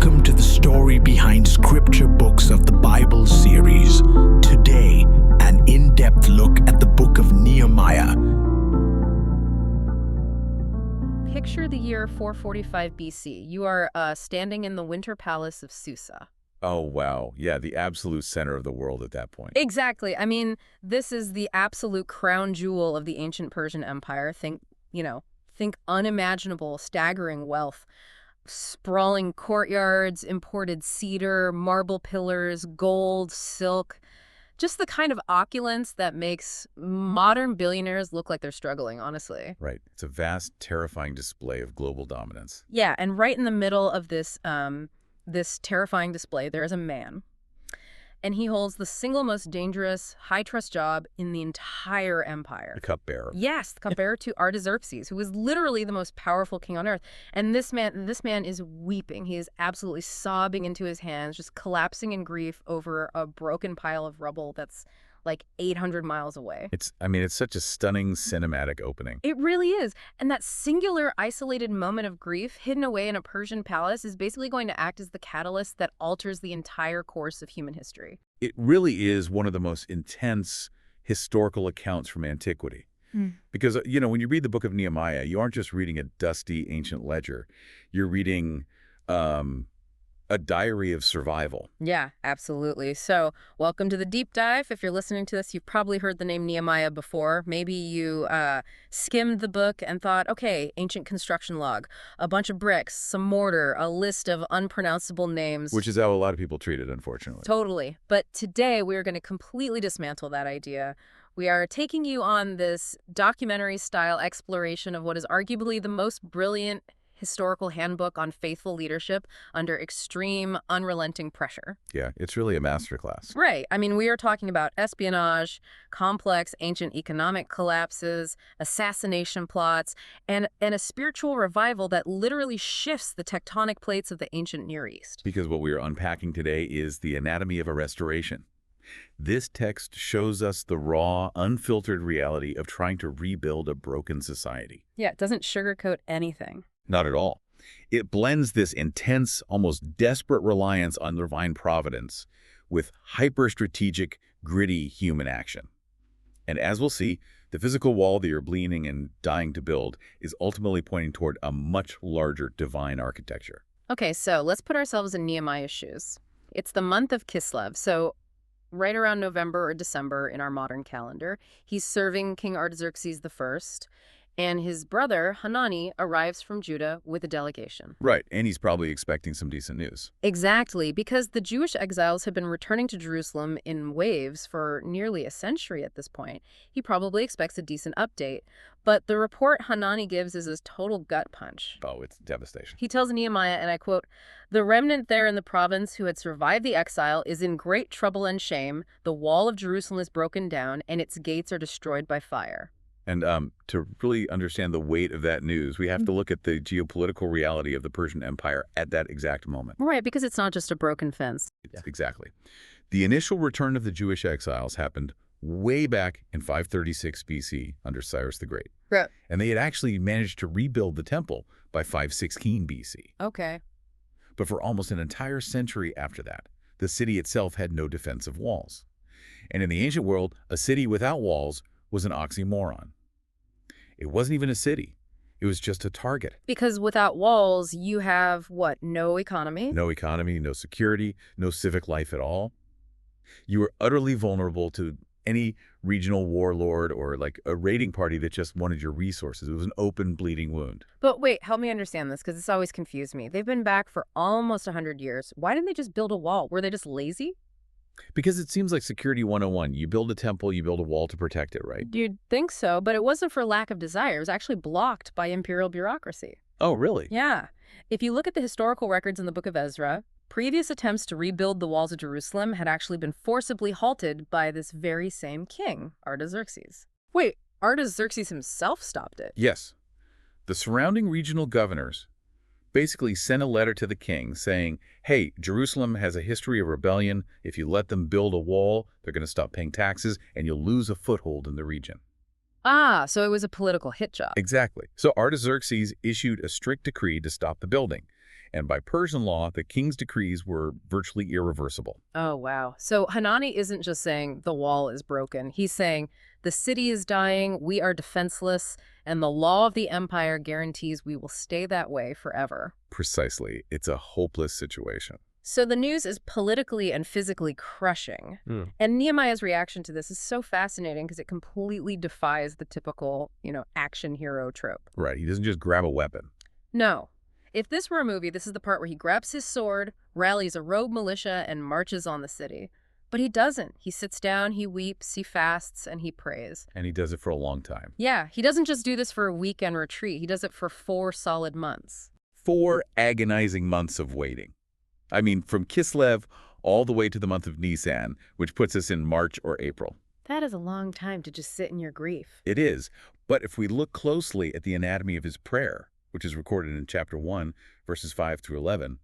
Welcome to the Story Behind Scripture Books of the Bible series. Today, an in-depth look at the book of Nehemiah. Picture the year 445 BC. You are standing in the winter palace of Susa. Oh, wow. Yeah, the absolute center of the world at that point. Exactly. I mean, this is the absolute crown jewel of the ancient Persian Empire. Think unimaginable, staggering wealth. Sprawling courtyards, imported cedar, marble pillars, gold, silk. Just the kind of opulence that makes modern billionaires look like they're struggling, honestly. Right. It's a vast, terrifying display of global dominance. Yeah, and right in the middle of this terrifying display, there is a man. And he holds the single most dangerous, high-trust job in the entire empire. The Cupbearer. Yes, the Cupbearer to Artaxerxes, who is literally the most powerful king on earth. And this man is weeping. He is absolutely sobbing into his hands, just collapsing in grief over a broken pile of rubble that's like 800 miles away. It's such a stunning cinematic opening. It really is. And that singular, isolated moment of grief hidden away in a Persian palace is basically going to act as the catalyst that alters the entire course of human history. It really is one of the most intense historical accounts from antiquity. Because, when you read the book of Nehemiah, you aren't just reading a dusty ancient ledger. You're reading a diary of survival. Yeah, absolutely. So welcome to the deep dive. If you're listening to this, you've probably heard the name Nehemiah before. Maybe you skimmed the book and thought, okay, ancient construction log, a bunch of bricks, some mortar, a list of unpronounceable names. Which is how a lot of people treat it, unfortunately. Totally. But today we're going to completely dismantle that idea. We are taking you on this documentary-style exploration of what is arguably the most brilliant historical handbook on faithful leadership under extreme, unrelenting pressure. Yeah, it's really a masterclass. Right. I mean, we are talking about espionage, complex ancient economic collapses, assassination plots, and a spiritual revival that literally shifts the tectonic plates of the ancient Near East. Because what we are unpacking today is the anatomy of a restoration. This text shows us the raw, unfiltered reality of trying to rebuild a broken society. Yeah, it doesn't sugarcoat anything. Not at all. It blends this intense, almost desperate reliance on divine providence with hyper-strategic, gritty human action. And as we'll see, the physical wall that you're bleeding and dying to build is ultimately pointing toward a much larger divine architecture. Okay, so let's put ourselves in Nehemiah's shoes. It's the month of Kislev, so right around November or December in our modern calendar. He's serving King Artaxerxes I, and his brother, Hanani, arrives from Judah with a delegation. Right, and he's probably expecting some decent news. Exactly, because the Jewish exiles have been returning to Jerusalem in waves for nearly a century at this point. He probably expects a decent update. But the report Hanani gives is a total gut punch. Oh, it's devastation. He tells Nehemiah, and I quote, "The remnant there in the province who had survived the exile is in great trouble and shame. The wall of Jerusalem is broken down, and its gates are destroyed by fire." And to really understand the weight of that news, we have to look at the geopolitical reality of the Persian Empire at that exact moment. Right, because it's not just a broken fence. Exactly. The initial return of the Jewish exiles happened way back in 536 BC under Cyrus the Great. Right. And they had actually managed to rebuild the temple by 516 BC. Okay. But for almost an entire century after that, the city itself had no defensive walls. And in the ancient world, a city without walls was an oxymoron. It wasn't even a city. It was just a target. Because without walls, you have, what, no economy? No economy, no security, no civic life at all. You were utterly vulnerable to any regional warlord or like a raiding party that just wanted your resources. It was an open, bleeding wound. But wait, help me understand this, because it's always confused me. They've been back for almost 100 years. Why didn't they just build a wall? Were they just lazy? Because it seems like Security 101. You build a temple, you build a wall to protect it, right? You'd think so, but it wasn't for lack of desire. It was actually blocked by imperial bureaucracy. Oh, really? Yeah. If you look at the historical records in the book of Ezra, previous attempts to rebuild the walls of Jerusalem had actually been forcibly halted by this very same king, Artaxerxes. Wait, Artaxerxes himself stopped it? Yes. The surrounding regional governors basically sent a letter to the king saying, hey, Jerusalem has a history of rebellion. If you let them build a wall, they're going to stop paying taxes and you'll lose a foothold in the region. Ah, so it was a political hit job. Exactly. So Artaxerxes issued a strict decree to stop the building. And by Persian law, the king's decrees were virtually irreversible. Oh, wow. So Hanani isn't just saying the wall is broken. He's saying the city is dying, we are defenseless, and the law of the empire guarantees we will stay that way forever. Precisely. It's a hopeless situation. So the news is politically and physically crushing. And Nehemiah's reaction to this is so fascinating because it completely defies the typical, action hero trope. Right. He doesn't just grab a weapon. No. If this were a movie, this is the part where he grabs his sword, rallies a rogue militia, and marches on the city. But he doesn't. He sits down, he weeps, he fasts, and he prays. And he does it for a long time. Yeah, he doesn't just do this for a weekend retreat. He does it for 4 solid months. 4 agonizing months of waiting. I mean, from Kislev all the way to the month of Nisan, which puts us in March or April. That is a long time to just sit in your grief. It is. But if we look closely at the anatomy of his prayer, which is recorded in chapter 1, verses 5 through 11,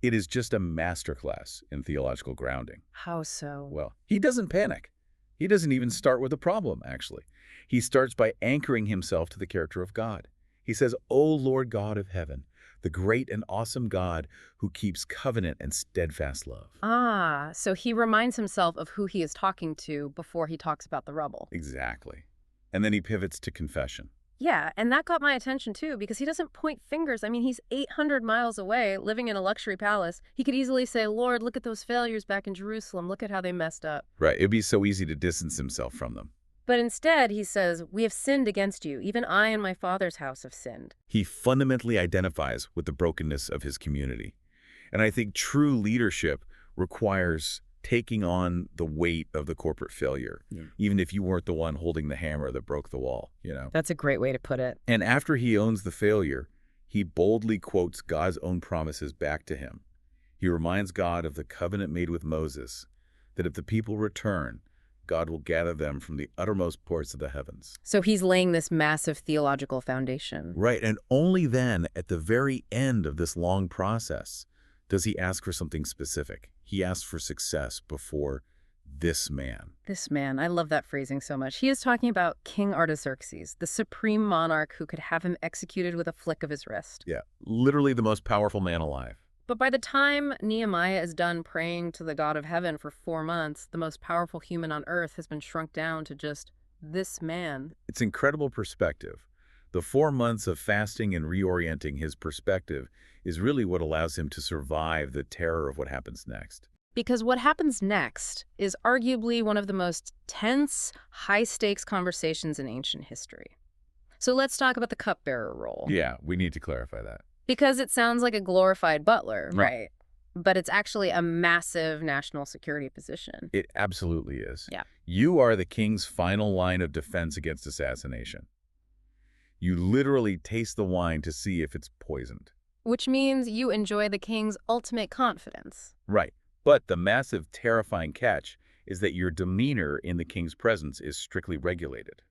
it is just a masterclass in theological grounding. How so? Well, he doesn't panic. He doesn't even start with a problem, actually. He starts by anchoring himself to the character of God. He says, "O Lord God of heaven, the great and awesome God who keeps covenant and steadfast love." Ah, so he reminds himself of who he is talking to before he talks about the rubble. Exactly. And then he pivots to confession. Yeah, and that got my attention too, because he doesn't point fingers. I mean, he's 800 miles away, living in a luxury palace. He could easily say, "Lord, look at those failures back in Jerusalem. Look at how they messed up." Right. It'd be so easy to distance himself from them. But instead, he says, "We have sinned against you. Even I and my father's house have sinned." He fundamentally identifies with the brokenness of his community. And I think true leadership requires taking on the weight of the corporate failure, even if you weren't the one holding the hammer that broke the wall, That's a great way to put it. And after he owns the failure, he boldly quotes God's own promises back to him. He reminds God of the covenant made with Moses, that if the people return, God will gather them from the uttermost parts of the heavens. So he's laying this massive theological foundation. Right, and only then, at the very end of this long process, does he ask for something specific. He asks for success before this man. This man, I love that phrasing so much. He is talking about King Artaxerxes, the supreme monarch who could have him executed with a flick of his wrist. Yeah, literally the most powerful man alive. But by the time Nehemiah is done praying to the God of heaven for 4 months, the most powerful human on earth has been shrunk down to just this man. It's incredible perspective. The 4 months of fasting and reorienting his perspective is really what allows him to survive the terror of what happens next. Because what happens next is arguably one of the most tense, high-stakes conversations in ancient history. So let's talk about the cupbearer role. Yeah, we need to clarify that. Because it sounds like a glorified butler, right? But it's actually a massive national security position. It absolutely is. Yeah. You are the king's final line of defense against assassination. You literally taste the wine to see if it's poisoned. Which means you enjoy the king's ultimate confidence. Right. But the massive, terrifying catch is that your demeanor in the king's presence is strictly regulated.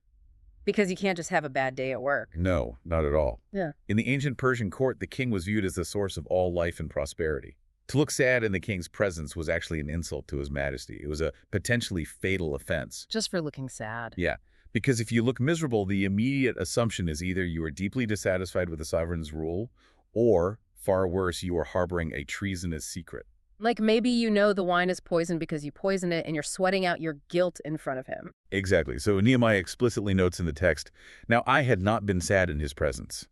Because you can't just have a bad day at work. No, not at all. Yeah. In the ancient Persian court, the king was viewed as the source of all life and prosperity. To look sad in the king's presence was actually an insult to his majesty. It was a potentially fatal offense. Just for looking sad. Yeah. Because if you look miserable, the immediate assumption is either you are deeply dissatisfied with the sovereign's rule, or, far worse, you are harboring a treasonous secret. Like maybe you know the wine is poisoned because you poisoned it and you're sweating out your guilt in front of him. Exactly. So Nehemiah explicitly notes in the text, "Now I had not been sad in his presence."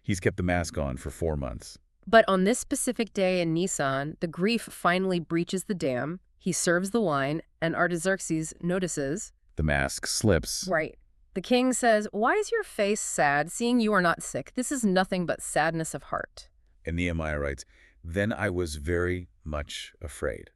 He's kept the mask on for 4 months. But on this specific day in Nisan, the grief finally breaches the dam. He serves the wine, and Artaxerxes notices. The mask slips. Right. The king says, "Why is your face sad, seeing you are not sick? This is nothing but sadness of heart." And Nehemiah writes, "Then I was very much afraid,"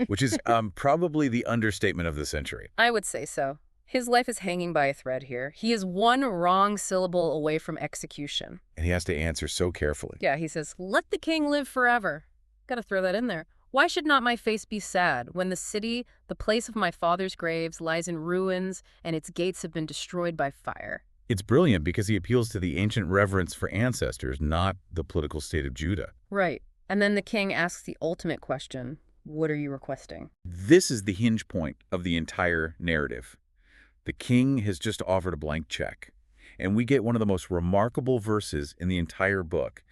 which is probably the understatement of the century. I would say so. His life is hanging by a thread here. He is one wrong syllable away from execution. And he has to answer so carefully. Yeah, he says, "Let the king live forever." Gotta throw that in there. Why should not my face be sad when the city, the place of my father's graves, lies in ruins and its gates have been destroyed by fire? It's brilliant because he appeals to the ancient reverence for ancestors, not the political state of Judah. Right. And then the king asks the ultimate question, what are you requesting? This is the hinge point of the entire narrative. The king has just offered a blank check, and we get one of the most remarkable verses in the entire book.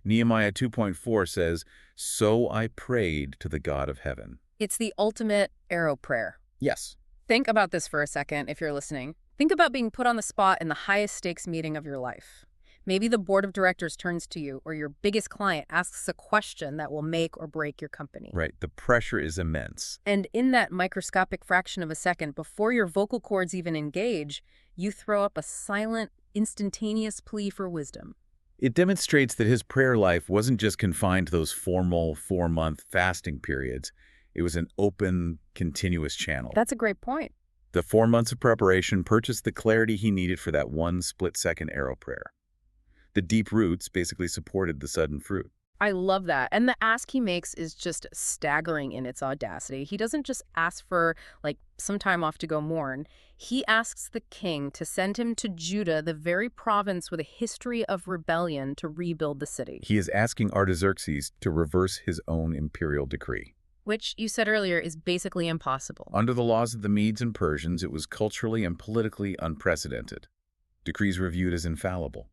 Nehemiah 2.4 says, "So I prayed to the God of heaven." It's the ultimate arrow prayer. Yes. Think about this for a second if you're listening. Think about being put on the spot in the highest stakes meeting of your life. Maybe the board of directors turns to you, or your biggest client asks a question that will make or break your company. Right. The pressure is immense. And in that microscopic fraction of a second, before your vocal cords even engage, you throw up a silent, instantaneous plea for wisdom. It demonstrates that his prayer life wasn't just confined to those formal 4-month fasting periods. It was an open, continuous channel. That's a great point. The 4 months of preparation purchased the clarity he needed for that one split-second arrow prayer. The deep roots basically supported the sudden fruit. I love that. And the ask he makes is just staggering in its audacity. He doesn't just ask for, some time off to go mourn. He asks the king to send him to Judah, the very province with a history of rebellion, to rebuild the city. He is asking Artaxerxes to reverse his own imperial decree. Which, you said earlier, is basically impossible. Under the laws of the Medes and Persians, it was culturally and politically unprecedented. Decrees were viewed as infallible.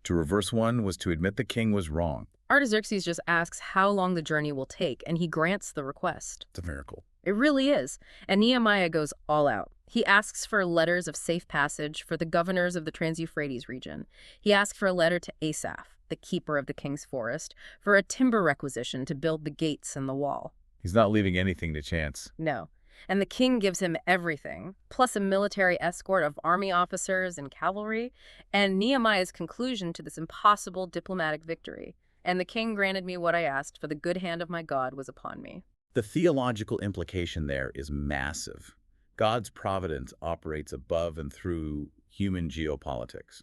To reverse one was to admit the king was wrong. Artaxerxes just asks how long the journey will take, and he grants the request. It's a miracle. It really is. And Nehemiah goes all out. He asks for letters of safe passage for the governors of the Trans-Euphrates region. He asks for a letter to Asaph, the keeper of the king's forest, for a timber requisition to build the gates and the wall. He's not leaving anything to chance. No. And the king gives him everything, plus a military escort of army officers and cavalry, and Nehemiah's conclusion to this impossible diplomatic victory. And the king granted me what I asked, for the good hand of my God was upon me. The theological implication there is massive. God's providence operates above and through human geopolitics.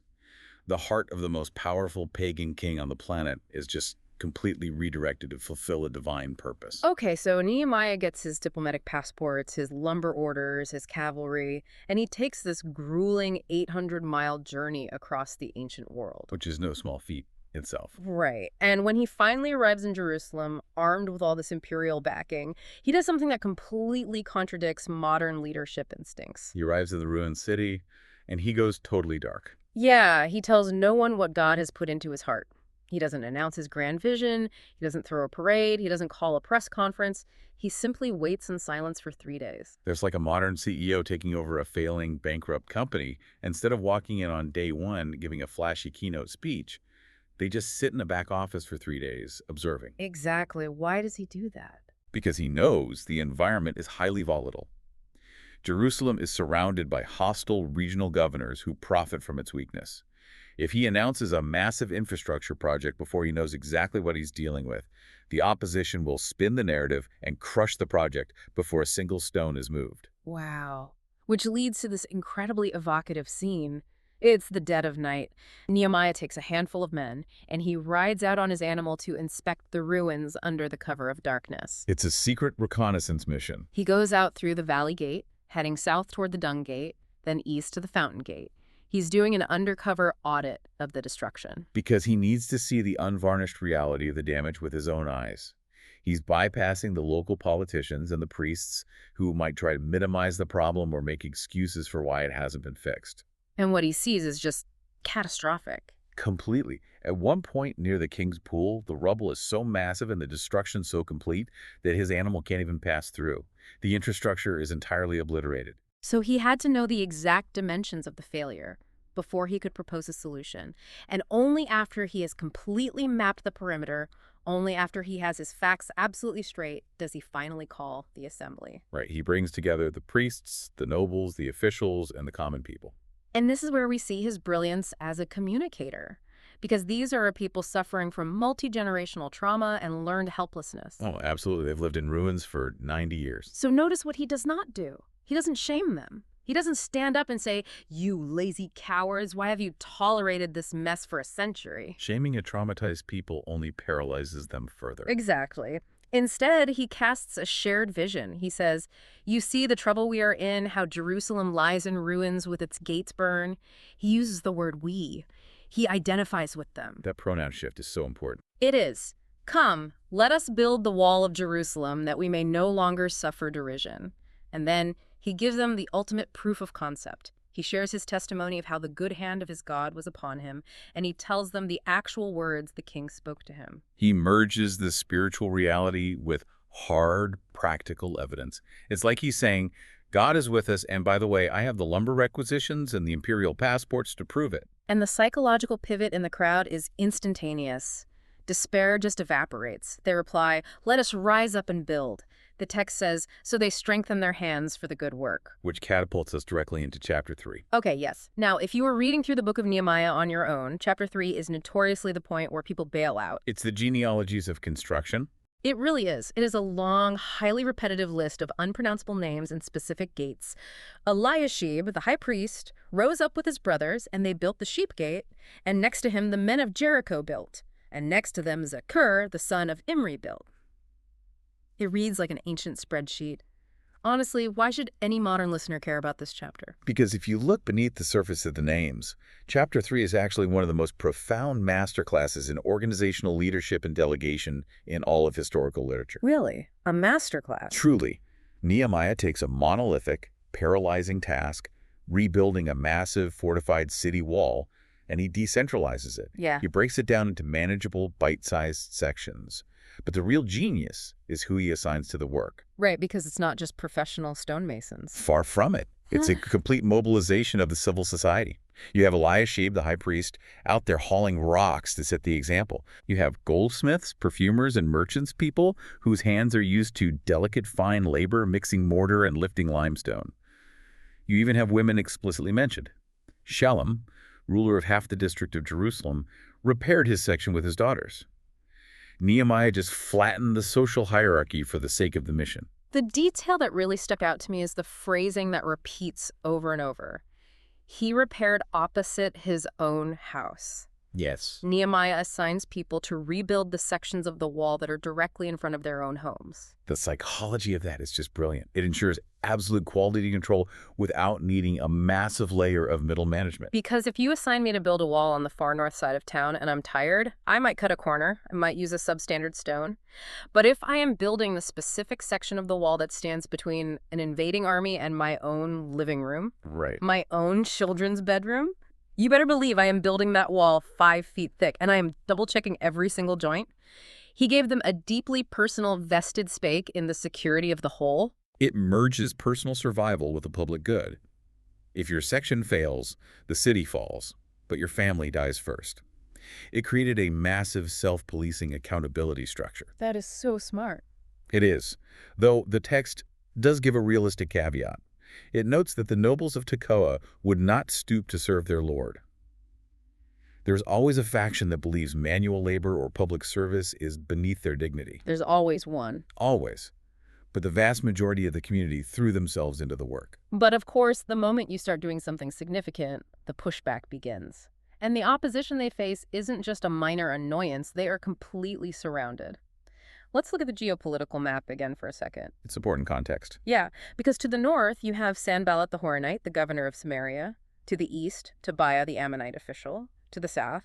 The heart of the most powerful pagan king on the planet is just completely redirected to fulfill a divine purpose. Okay, so Nehemiah gets his diplomatic passports, his lumber orders, his cavalry, and he takes this grueling 800-mile journey across the ancient world. Which is no small feat itself. Right. And when he finally arrives in Jerusalem, armed with all this imperial backing, he does something that completely contradicts modern leadership instincts. He arrives in the ruined city, and he goes totally dark. Yeah, he tells no one what God has put into his heart. He doesn't announce his grand vision, he doesn't throw a parade, he doesn't call a press conference. He simply waits in silence for 3 days. There's like a modern CEO taking over a failing, bankrupt company. Instead of walking in on day one, giving a flashy keynote speech, they just sit in a back office for 3 days, observing. Exactly. Why does he do that? Because he knows the environment is highly volatile. Jerusalem is surrounded by hostile regional governors who profit from its weakness. If he announces a massive infrastructure project before he knows exactly what he's dealing with, the opposition will spin the narrative and crush the project before a single stone is moved. Wow. Which leads to this incredibly evocative scene. It's the dead of night. Nehemiah takes a handful of men, and he rides out on his animal to inspect the ruins under the cover of darkness. It's a secret reconnaissance mission. He goes out through the Valley Gate, heading south toward the Dung Gate, then east to the Fountain Gate. He's doing an undercover audit of the destruction. Because he needs to see the unvarnished reality of the damage with his own eyes. He's bypassing the local politicians and the priests who might try to minimize the problem or make excuses for why it hasn't been fixed. And what he sees is just catastrophic. Completely. At one point near the king's pool, the rubble is so massive and the destruction so complete that his animal can't even pass through. The infrastructure is entirely obliterated. So he had to know the exact dimensions of the failure before he could propose a solution. And only after he has completely mapped the perimeter, only after he has his facts absolutely straight, does he finally call the assembly. Right. He brings together the priests, the nobles, the officials, and the common people. And this is where we see his brilliance as a communicator, because these are people suffering from multi-generational trauma and learned helplessness. Oh, absolutely. They've lived in ruins for 90 years. So notice what he does not do. He doesn't shame them. He doesn't stand up and say, "You lazy cowards, why have you tolerated this mess for a century?" Shaming a traumatized people only paralyzes them further. Exactly. Instead, he casts a shared vision. He says, "You see the trouble we are in, how Jerusalem lies in ruins with its gates burned." He uses the word we. He identifies with them. That pronoun shift is so important. It is. "Come, let us build the wall of Jerusalem that we may no longer suffer derision." And then he gives them the ultimate proof of concept. He shares his testimony of how the good hand of his God was upon him, and he tells them the actual words the king spoke to him. He merges the spiritual reality with hard, practical evidence. It's like he's saying, God is with us, and by the way, I have the lumber requisitions and the imperial passports to prove it. And the psychological pivot in the crowd is instantaneous. Despair just evaporates. They reply, "Let us rise up and build." The text says, so they strengthen their hands for the good work. Which catapults us directly into chapter 3. Okay, yes. Now, if you were reading through the book of Nehemiah on your own, chapter 3 is notoriously the point where people bail out. It's the genealogies of construction. It really is. It is a long, highly repetitive list of unpronounceable names and specific gates. Eliashib, the high priest, rose up with his brothers, and they built the sheep gate, and next to him the men of Jericho built, and next to them Zakur, the son of Imri, built. It reads like an ancient spreadsheet. Honestly, why should any modern listener care about this chapter? Because if you look beneath the surface of the names, chapter 3 is actually one of the most profound masterclasses in organizational leadership and delegation in all of historical literature. Really? A masterclass? Truly, Nehemiah takes a monolithic, paralyzing task, rebuilding a massive fortified city wall, and he decentralizes it. Yeah. He breaks it down into manageable, bite-sized sections. But the real genius is who he assigns to the work. Right, because it's not just professional stonemasons. Far from it. It's a complete mobilization of the civil society. You have Eliashib, the high priest, out there hauling rocks to set the example. You have goldsmiths, perfumers, and merchants people whose hands are used to delicate fine labor, mixing mortar and lifting limestone. You even have women explicitly mentioned. Shallum, ruler of half the district of Jerusalem, repaired his section with his daughters. Nehemiah just flattened the social hierarchy for the sake of the mission. The detail that really stuck out to me is the phrasing that repeats over and over. He repaired opposite his own house. Yes. Nehemiah assigns people to rebuild the sections of the wall that are directly in front of their own homes. The psychology of that is just brilliant. It ensures absolute quality control without needing a massive layer of middle management. Because if you assign me to build a wall on the far north side of town and I'm tired, I might cut a corner, I might use a substandard stone. But if I am building the specific section of the wall that stands between an invading army and my own living room, Right. my own children's bedroom, you better believe I am building that wall 5 feet thick, and I am double-checking every single joint. He gave them a deeply personal vested stake in the security of the whole. It merges personal survival with the public good. If your section fails, the city falls, but your family dies first. It created a massive self-policing accountability structure. That is so smart. It is, though the text does give a realistic caveat. It notes that the nobles of Tekoa would not stoop to serve their lord. There's always a faction that believes manual labor or public service is beneath their dignity. There's always one. Always. But the vast majority of the community threw themselves into the work. But of course, the moment you start doing something significant, the pushback begins. And the opposition they face isn't just a minor annoyance, they are completely surrounded. Let's look at the geopolitical map again for a second. It's important context. Yeah, because to the north, you have Sanballat the Horonite, the governor of Samaria. To the east, Tobiah the Ammonite official. To the south,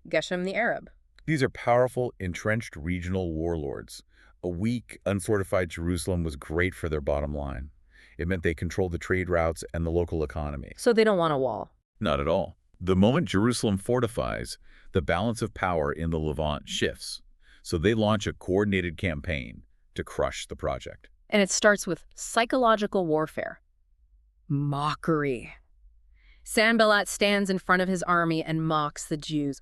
Geshem the Arab. These are powerful, entrenched regional warlords. A weak, unfortified Jerusalem was great for their bottom line. It meant they controlled the trade routes and the local economy. So they don't want a wall. Not at all. The moment Jerusalem fortifies, the balance of power in the Levant shifts. So they launch a coordinated campaign to crush the project. And it starts with psychological warfare. Mockery. Sanballat stands in front of his army and mocks the Jews.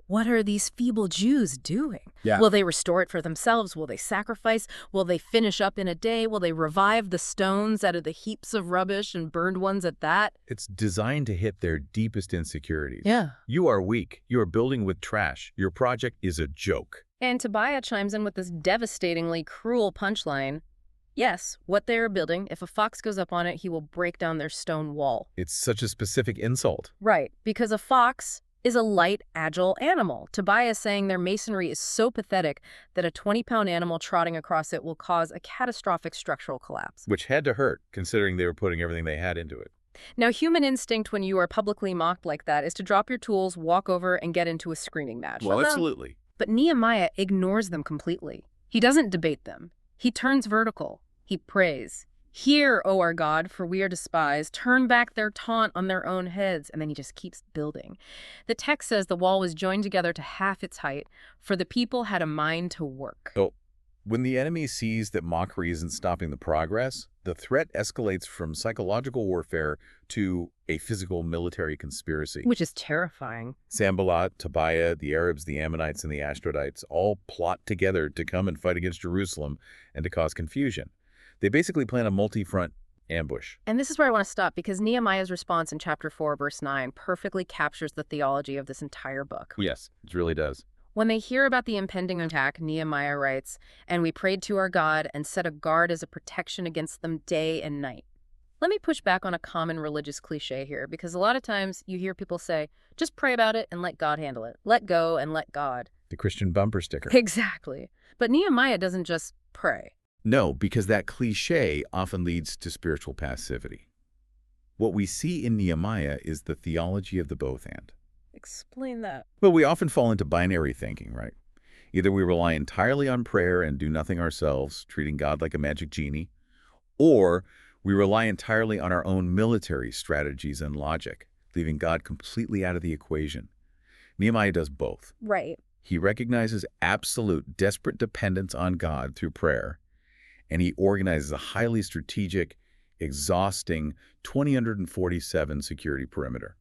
What are these feeble Jews doing? Yeah. Will they restore it for themselves? Will they sacrifice? Will they finish up in a day? Will they revive the stones out of the heaps of rubbish and burned ones at that? It's designed to hit their deepest insecurities. Yeah. You are weak. You are building with trash. Your project is a joke. And Tobiah chimes in with this devastatingly cruel punchline. Yes, what they are building, if a fox goes up on it, he will break down their stone wall. It's such a specific insult. Right, because a fox is a light, agile animal. Tobiah is saying their masonry is so pathetic that a 20-pound animal trotting across it will cause a catastrophic structural collapse. Which had to hurt, considering they were putting everything they had into it. Now, human instinct when you are publicly mocked like that is to drop your tools, walk over, and get into a screaming match. Well, absolutely. But Nehemiah ignores them completely. He doesn't debate them. He turns vertical. He prays. Hear, O our God, for we are despised. Turn back their taunt on their own heads. And then he just keeps building. The text says the wall was joined together to half its height, for the people had a mind to work. So, when the enemy sees that mockery isn't stopping the progress, the threat escalates from psychological warfare to a physical military conspiracy. Which is terrifying. Sanballat, Tobiah, the Arabs, the Ammonites, and the Ashdodites all plot together to come and fight against Jerusalem and to cause confusion. They basically plan a multi-front ambush. And this is where I want to stop, because Nehemiah's response in chapter 4, verse 9, perfectly captures the theology of this entire book. Yes, it really does. When they hear about the impending attack, Nehemiah writes, "And we prayed to our God and set a guard as a protection against them day and night." Let me push back on a common religious cliche here, because a lot of times you hear people say, just pray about it and let God handle it. Let go and let God. The Christian bumper sticker. Exactly. But Nehemiah doesn't just pray. No, because that cliche often leads to spiritual passivity. What we see in Nehemiah is the theology of the both and. Explain that. Well, we often fall into binary thinking, right? Either we rely entirely on prayer and do nothing ourselves, treating God like a magic genie, or we rely entirely on our own military strategies and logic, leaving God completely out of the equation. Nehemiah does both. Right. He recognizes absolute, desperate dependence on God through prayer, and he organizes a highly strategic, exhausting 247 security perimeter.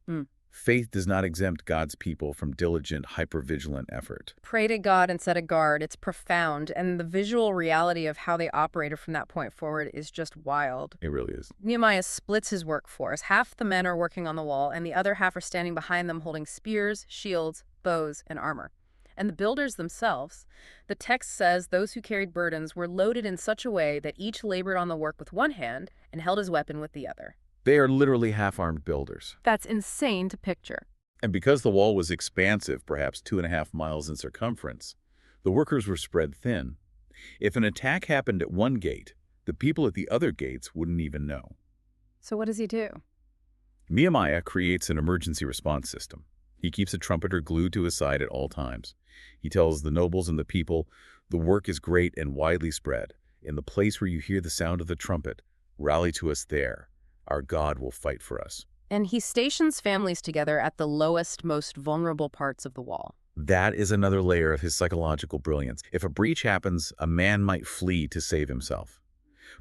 Faith does not exempt God's people from diligent, hypervigilant effort. Pray to God and set a guard. It's profound, and the visual reality of how they operated from that point forward is just wild. It really is. Nehemiah splits his workforce. Half the men are working on the wall, and the other half are standing behind them holding spears, shields, bows, and armor. And the builders themselves, the text says those who carried burdens were loaded in such a way that each labored on the work with one hand and held his weapon with the other. They are literally half-armed builders. That's insane to picture. And because the wall was expansive, perhaps 2.5 miles in circumference, the workers were spread thin. If an attack happened at one gate, the people at the other gates wouldn't even know. So what does he do? Nehemiah creates an emergency response system. He keeps a trumpeter glued to his side at all times. He tells the nobles and the people, the work is great and widely spread. In the place where you hear the sound of the trumpet, rally to us there. Our God will fight for us. And he stations families together at the lowest, most vulnerable parts of the wall. That is another layer of his psychological brilliance. If a breach happens, a man might flee to save himself.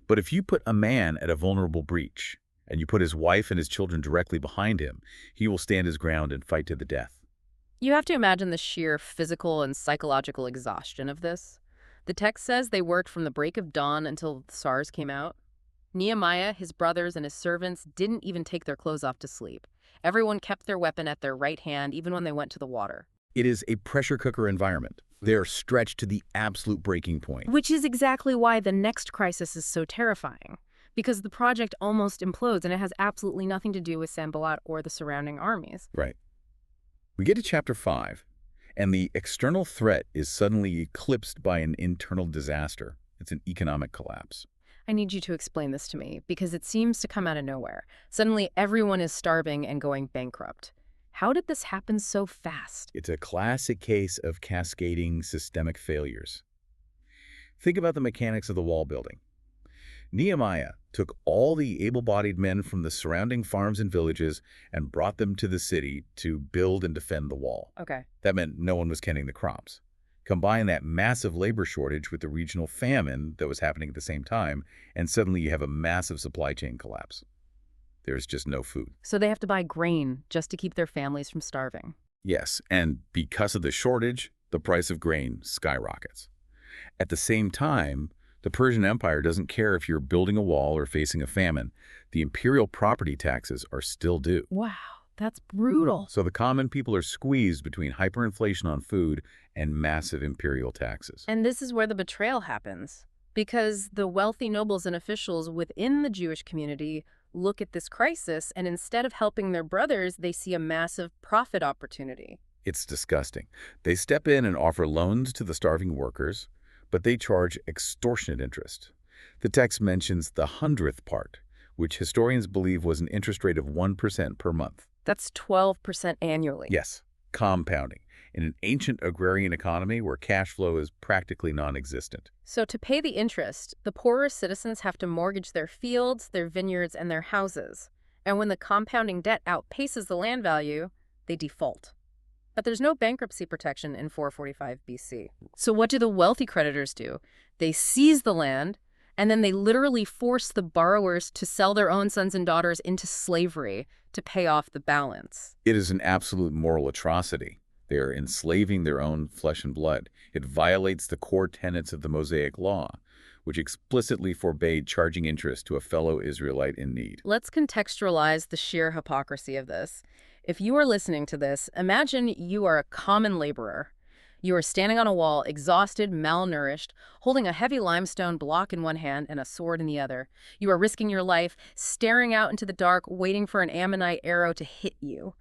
But if you put a man at a vulnerable breach, and you put his wife and his children directly behind him, he will stand his ground and fight to the death. You have to imagine the sheer physical and psychological exhaustion of this. The text says they worked from the break of dawn until the stars came out. Nehemiah, his brothers, and his servants didn't even take their clothes off to sleep. Everyone kept their weapon at their right hand, even when they went to the water. It is a pressure cooker environment. They're stretched to the absolute breaking point. Which is exactly why the next crisis is so terrifying. Because the project almost implodes, and it has absolutely nothing to do with Sanballat or the surrounding armies. Right. We get to chapter 5, and the external threat is suddenly eclipsed by an internal disaster. It's an economic collapse. I need you to explain this to me, because it seems to come out of nowhere. Suddenly, everyone is starving and going bankrupt. How did this happen so fast? It's a classic case of cascading systemic failures. Think about the mechanics of the wall building. Nehemiah took all the able-bodied men from the surrounding farms and villages and brought them to the city to build and defend the wall. Okay. That meant no one was tending the crops. Combine that massive labor shortage with the regional famine that was happening at the same time, and suddenly you have a massive supply chain collapse. There's just no food. So they have to buy grain just to keep their families from starving. Yes, and because of the shortage, the price of grain skyrockets. At the same time, the Persian Empire doesn't care if you're building a wall or facing a famine. The imperial property taxes are still due. Wow, that's brutal. So the common people are squeezed between hyperinflation on food and massive imperial taxes. And this is where the betrayal happens, because the wealthy nobles and officials within the Jewish community look at this crisis, and instead of helping their brothers, they see a massive profit opportunity. It's disgusting. They step in and offer loans to the starving workers, but they charge extortionate interest. The text mentions the 100th part, which historians believe was an interest rate of 1% per month. That's 12% annually. Yes, compounding. in an ancient agrarian economy where cash flow is practically non-existent. So to pay the interest, the poorer citizens have to mortgage their fields, their vineyards, and their houses. And when the compounding debt outpaces the land value, they default. But there's no bankruptcy protection in 445 BC. So what do the wealthy creditors do? They seize the land, and then they literally force the borrowers to sell their own sons and daughters into slavery to pay off the balance. It is an absolute moral atrocity. They are enslaving their own flesh and blood. It violates the core tenets of the Mosaic Law, which explicitly forbade charging interest to a fellow Israelite in need. Let's contextualize the sheer hypocrisy of this. If you are listening to this, imagine you are a common laborer. You are standing on a wall, exhausted, malnourished, holding a heavy limestone block in one hand and a sword in the other. You are risking your life, staring out into the dark, waiting for an Ammonite arrow to hit you,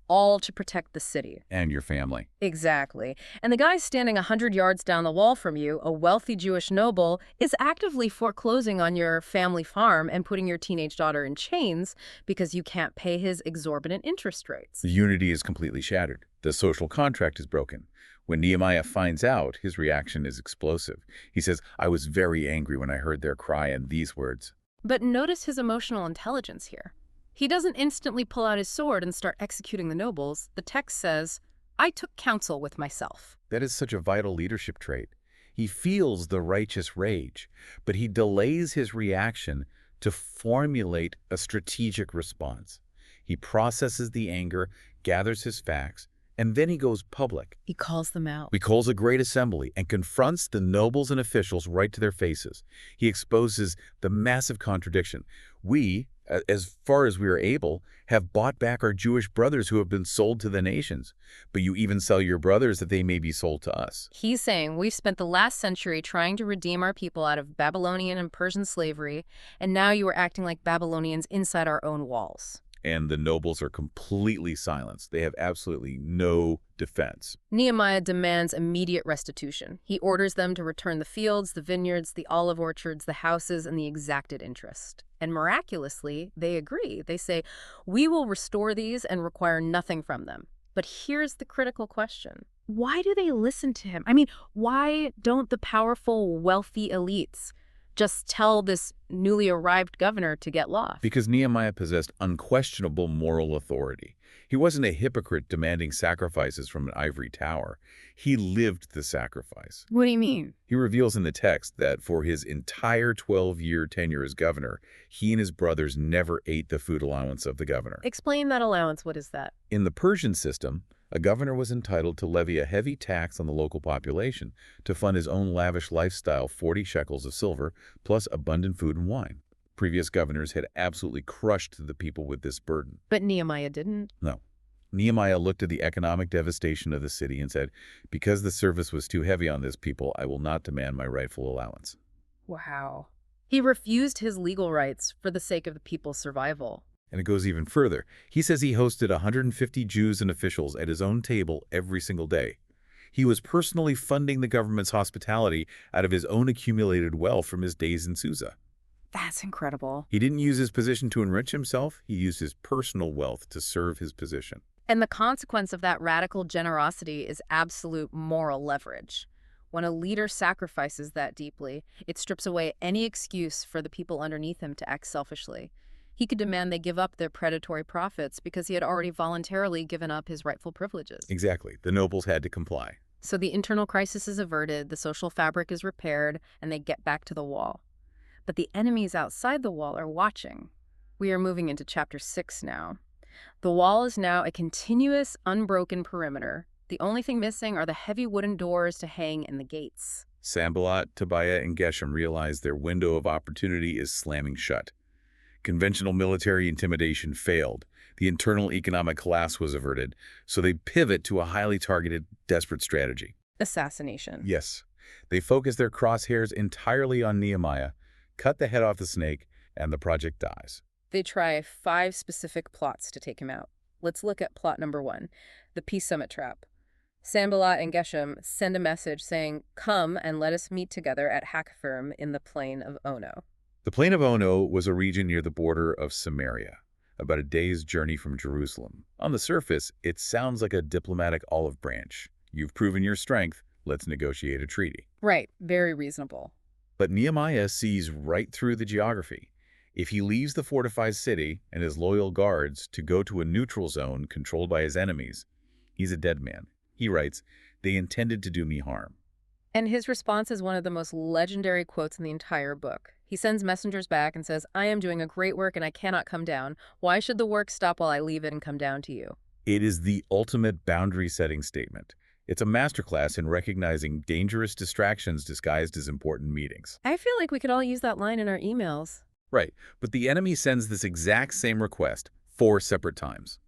all to protect the city. And your family. Exactly. And the guy standing 100 yards down the wall from you, a wealthy Jewish noble, is actively foreclosing on your family farm and putting your teenage daughter in chains because you can't pay his exorbitant interest rates. The unity is completely shattered. The social contract is broken. When Nehemiah finds out, his reaction is explosive. He says, "I was very angry when I heard their cry and these words." But notice his emotional intelligence here. He doesn't instantly pull out his sword and start executing the nobles. The text says, "I took counsel with myself." That is such a vital leadership trait. He feels the righteous rage, but he delays his reaction to formulate a strategic response. He processes the anger, gathers his facts, and then he goes public. He calls them out. He calls a great assembly and confronts the nobles and officials right to their faces. He exposes the massive contradiction. We, as far as we are able, have bought back our Jewish brothers who have been sold to the nations. But you even sell your brothers that they may be sold to us. He's saying we've spent the last century trying to redeem our people out of Babylonian and Persian slavery, and now you are acting like Babylonians inside our own walls. And the nobles are completely silenced. They have absolutely no defense. Nehemiah demands immediate restitution. He orders them to return the fields, the vineyards, the olive orchards, the houses, and the exacted interest. And miraculously, they agree. They say, "We will restore these and require nothing from them." But here's the critical question. Why do they listen to him? I mean, why don't the powerful, wealthy elites just tell this newly arrived governor to get lost? Because Nehemiah possessed unquestionable moral authority. He wasn't a hypocrite demanding sacrifices from an ivory tower. He lived the sacrifice. What do you mean? He reveals in the text that for his entire 12-year tenure as governor, he and his brothers never ate the food allowance of the governor. Explain that allowance. What is that? In the Persian system, a governor was entitled to levy a heavy tax on the local population to fund his own lavish lifestyle, 40 shekels of silver, plus abundant food and wine. Previous governors had absolutely crushed the people with this burden. But Nehemiah didn't. No. Nehemiah looked at the economic devastation of the city and said, "Because the service was too heavy on this people, I will not demand my rightful allowance." Wow. He refused his legal rights for the sake of the people's survival. And it goes even further. He says he hosted 150 Jews and officials at his own table every single day. He was personally funding the government's hospitality out of his own accumulated wealth from his days in Susa. That's incredible. He didn't use his position to enrich himself. He used his personal wealth to serve his position. And the consequence of that radical generosity is absolute moral leverage. When a leader sacrifices that deeply, it strips away any excuse for the people underneath him to act selfishly. He could demand they give up their predatory profits because he had already voluntarily given up his rightful privileges. Exactly. The nobles had to comply. So the internal crisis is averted, the social fabric is repaired, and they get back to the wall. But the enemies outside the wall are watching. We are moving into chapter 6 now. The wall is now a continuous, unbroken perimeter. The only thing missing are the heavy wooden doors to hang in the gates. Sanballat, Tobiah, and Geshem realize their window of opportunity is slamming shut. Conventional military intimidation failed. The internal economic collapse was averted, so they pivot to a highly targeted, desperate strategy. Assassination. Yes. They focus their crosshairs entirely on Nehemiah, cut the head off the snake, and the project dies. They try 5 specific plots to take him out. Let's look at plot number 1, the Peace Summit trap. Sanballat and Geshem send a message saying, "Come and let us meet together at Hakkephirim in the plain of Ono." The plain of Ono was a region near the border of Samaria, about a day's journey from Jerusalem. On the surface, it sounds like a diplomatic olive branch. You've proven your strength. Let's negotiate a treaty. Right, very reasonable. But Nehemiah sees right through the geography. If he leaves the fortified city and his loyal guards to go to a neutral zone controlled by his enemies, he's a dead man. He writes, "They intended to do me harm." And his response is one of the most legendary quotes in the entire book. He sends messengers back and says, "I am doing a great work and I cannot come down. Why should the work stop while I leave it and come down to you?" It is the ultimate boundary-setting statement. It's a masterclass in recognizing dangerous distractions disguised as important meetings. I feel like we could all use that line in our emails. Right, but the enemy sends this exact same request 4 separate times.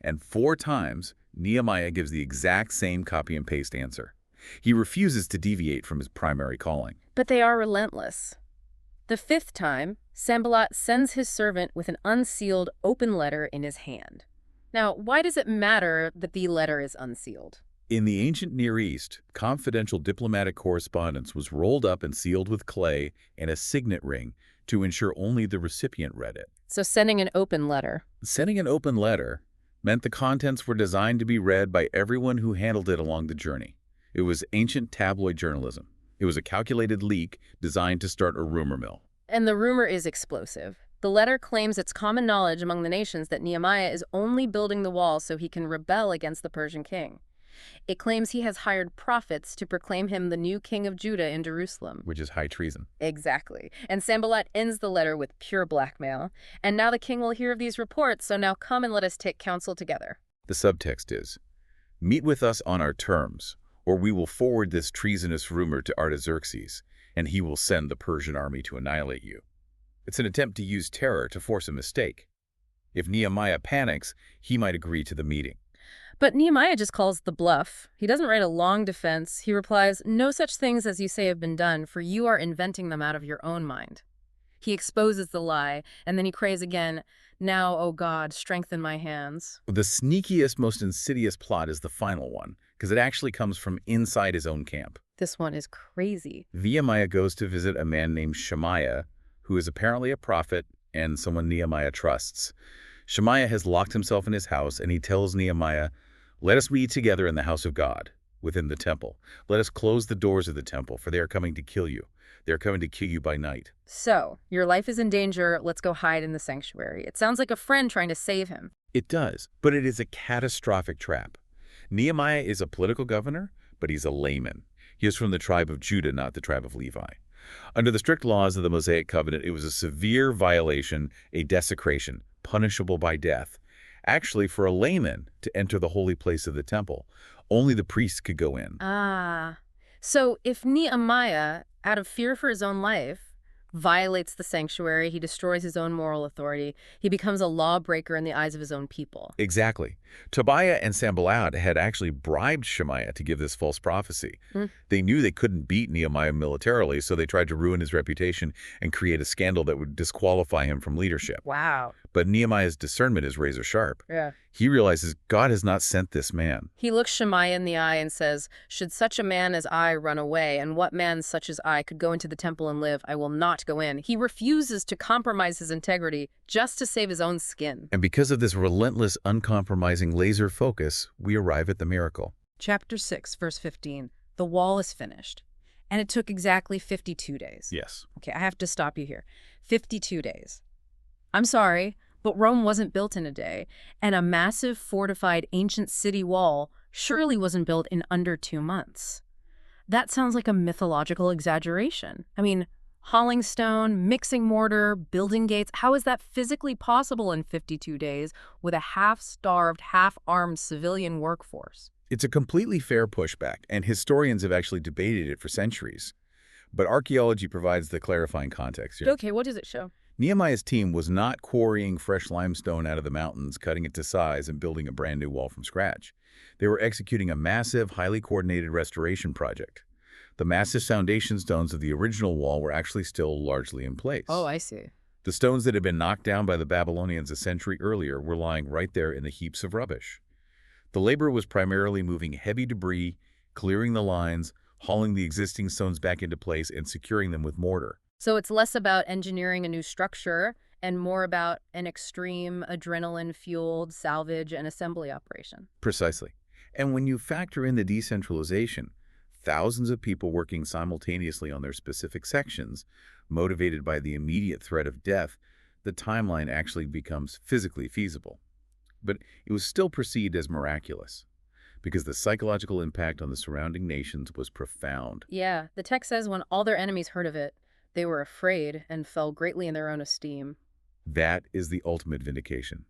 And 4 times, Nehemiah gives the exact same copy and paste answer. He refuses to deviate from his primary calling. But they are relentless. The 5th time, Sanballat sends his servant with an unsealed, open letter in his hand. Now, why does it matter that the letter is unsealed? In the ancient Near East, confidential diplomatic correspondence was rolled up and sealed with clay and a signet ring to ensure only the recipient read it. So sending an open letter. Sending an open letter meant the contents were designed to be read by everyone who handled it along the journey. It was ancient tabloid journalism. It was a calculated leak designed to start a rumor mill. And the rumor is explosive. The letter claims it's common knowledge among the nations that Nehemiah is only building the wall so he can rebel against the Persian king. It claims he has hired prophets to proclaim him the new king of Judah in Jerusalem. Which is high treason. Exactly. And Sanballat ends the letter with pure blackmail. And now the king will hear of these reports, so now come and let us take counsel together. The subtext is, "Meet with us on our terms, or we will forward this treasonous rumor to Artaxerxes, and he will send the Persian army to annihilate you." It's an attempt to use terror to force a mistake. If Nehemiah panics, he might agree to the meeting. But Nehemiah just calls the bluff. He doesn't write a long defense. He replies, "No such things as you say have been done, for you are inventing them out of your own mind." He exposes the lie, and then he prays again, "Now, O God, strengthen my hands." The sneakiest, most insidious plot is the final one, because it actually comes from inside his own camp. This one is crazy. Nehemiah goes to visit a man named Shemaiah, who is apparently a prophet and someone Nehemiah trusts. Shemaiah has locked himself in his house, and he tells Nehemiah, "Let us meet together in the house of God, within the temple. Let us close the doors of the temple, for they are coming to kill you. They are coming to kill you by night." So, your life is in danger, let's go hide in the sanctuary. It sounds like a friend trying to save him. It does, but it is a catastrophic trap. Nehemiah is a political governor, but he's a layman. He is from the tribe of Judah, not the tribe of Levi. Under the strict laws of the Mosaic covenant, it was a severe violation, a desecration, punishable by death. Actually, for a layman to enter the holy place of the temple, only the priest could go in. So if Nehemiah, out of fear for his own life, violates the sanctuary, he destroys his own moral authority, he becomes a lawbreaker in the eyes of his own people. Exactly. Tobiah and Sanballat had actually bribed Shemaiah to give this false prophecy. They knew they couldn't beat Nehemiah militarily, so they tried to ruin his reputation and create a scandal that would disqualify him from leadership. Wow. But Nehemiah's discernment is razor sharp. Yeah. He realizes God has not sent this man. He looks Shemaiah in the eye and says, "Should such a man as I run away, and what man such as I could go into the temple and live, I will not go in." He refuses to compromise his integrity just to save his own skin. And because of this relentless, uncompromising laser focus, we arrive at the miracle. Chapter 6, verse 15. The wall is finished. And it took exactly 52 days. Yes. Okay, I have to stop you here. 52 days. I'm sorry, but Rome wasn't built in a day, and a massive fortified ancient city wall surely wasn't built in under 2 months. That sounds like a mythological exaggeration. I mean, hauling stone, mixing mortar, building gates, how is that physically possible in 52 days with a half-starved, half-armed civilian workforce? It's a completely fair pushback, and historians have actually debated it for centuries. But archaeology provides the clarifying context here. Okay, what does it show? Nehemiah's team was not quarrying fresh limestone out of the mountains, cutting it to size, and building a brand new wall from scratch. They were executing a massive, highly coordinated restoration project. The massive foundation stones of the original wall were actually still largely in place. Oh, I see. The stones that had been knocked down by the Babylonians a century earlier were lying right there in the heaps of rubbish. The labor was primarily moving heavy debris, clearing the lines, hauling the existing stones back into place, and securing them with mortar. So it's less about engineering a new structure and more about an extreme adrenaline-fueled salvage and assembly operation. Precisely. And when you factor in the decentralization, thousands of people working simultaneously on their specific sections, motivated by the immediate threat of death, the timeline actually becomes physically feasible. But it was still perceived as miraculous, because the psychological impact on the surrounding nations was profound. Yeah, the text says when all their enemies heard of it, they were afraid and fell greatly in their own esteem. That is the ultimate vindication.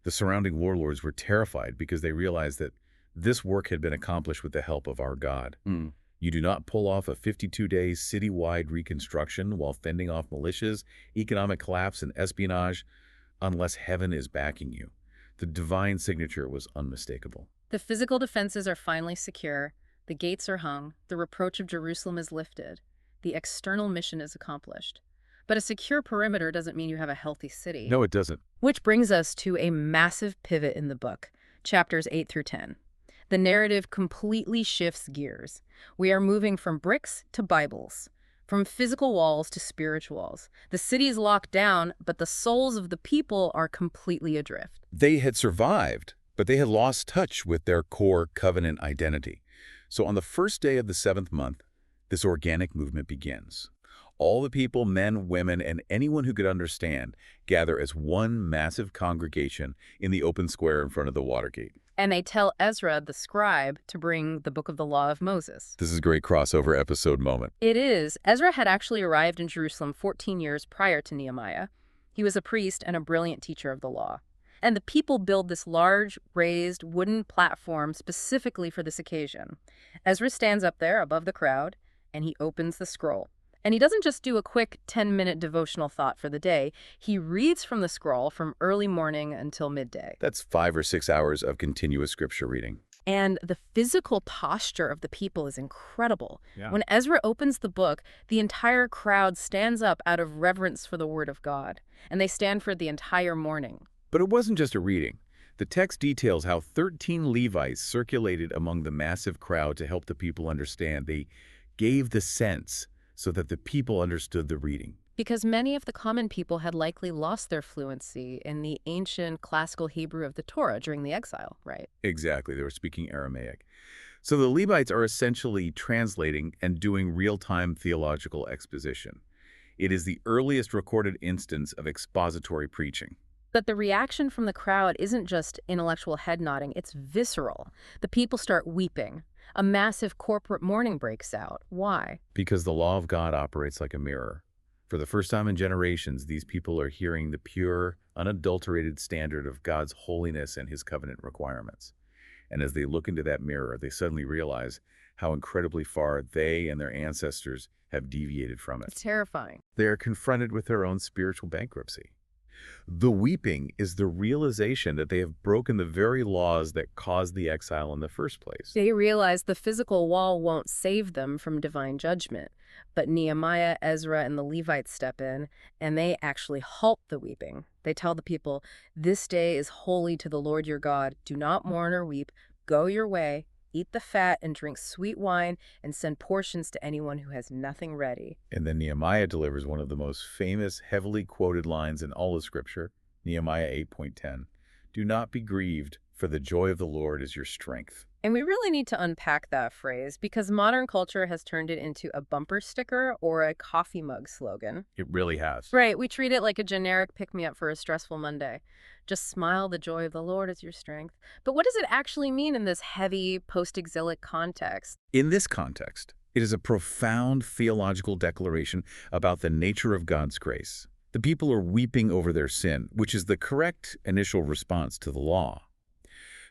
The surrounding warlords were terrified because they realized that this work had been accomplished with the help of our God. You do not pull off a 52-day citywide reconstruction while fending off militias, economic collapse, and espionage unless heaven is backing you. The divine signature was unmistakable. The physical defenses are finally secure, the gates are hung, the reproach of Jerusalem is lifted, the external mission is accomplished. But a secure perimeter doesn't mean you have a healthy city. No, it doesn't. Which brings us to a massive pivot in the book, chapters 8 through 10. The narrative completely shifts gears. We are moving from bricks to Bibles, from physical walls to spiritual walls. The city is locked down, but the souls of the people are completely adrift. They had survived, but they had lost touch with their core covenant identity. So on the first day of the 7th month, this organic movement begins. All the people, men, women, and anyone who could understand, gather as one massive congregation in the open square in front of the Watergate. And they tell Ezra, the scribe, to bring the book of the law of Moses. This is a great crossover episode moment. It is. Ezra had actually arrived in Jerusalem 14 years prior to Nehemiah. He was a priest and a brilliant teacher of the law. And the people build this large, raised, wooden platform specifically for this occasion. Ezra stands up there above the crowd, and he opens the scroll. And he doesn't just do a quick 10-minute devotional thought for the day. He reads from the scroll from early morning until midday. That's 5 or 6 hours of continuous scripture reading. And the physical posture of the people is incredible. Yeah. When Ezra opens the book, the entire crowd stands up out of reverence for the word of God. And they stand for the entire morning. But it wasn't just a reading. The text details how 13 Levites circulated among the massive crowd to help the people understand. They gave the sense so that the people understood the reading. Because many of the common people had likely lost their fluency in the ancient classical Hebrew of the Torah during the exile, right? Exactly, they were speaking Aramaic. So the Levites are essentially translating and doing real-time theological exposition. It is the earliest recorded instance of expository preaching. But the reaction from the crowd isn't just intellectual head nodding, it's visceral. The people start weeping. A massive corporate mourning breaks out. Why? Because the law of God operates like a mirror. For the first time in generations, these people are hearing the pure, unadulterated standard of God's holiness and his covenant requirements. And as they look into that mirror, they suddenly realize how incredibly far they and their ancestors have deviated from it. It's terrifying. They are confronted with their own spiritual bankruptcy. The weeping is the realization that they have broken the very laws that caused the exile in the first place. They realize the physical wall won't save them from divine judgment. But Nehemiah, Ezra, and the Levites step in, and they actually halt the weeping. They tell the people, "This day is holy to the Lord your God. Do not mourn or weep. Go your way. Eat the fat and drink sweet wine and send portions to anyone who has nothing ready." And then Nehemiah delivers one of the most famous, heavily quoted lines in all of Scripture, Nehemiah 8:10. Do not be grieved, for the joy of the Lord is your strength. And we really need to unpack that phrase because modern culture has turned it into a bumper sticker or a coffee mug slogan. It really has. Right, we treat it like a generic pick-me-up for a stressful Monday. Just smile, the joy of the Lord is your strength. But what does it actually mean in this heavy, post-exilic context? In this context, it is a profound theological declaration about the nature of God's grace. The people are weeping over their sin, which is the correct initial response to the law.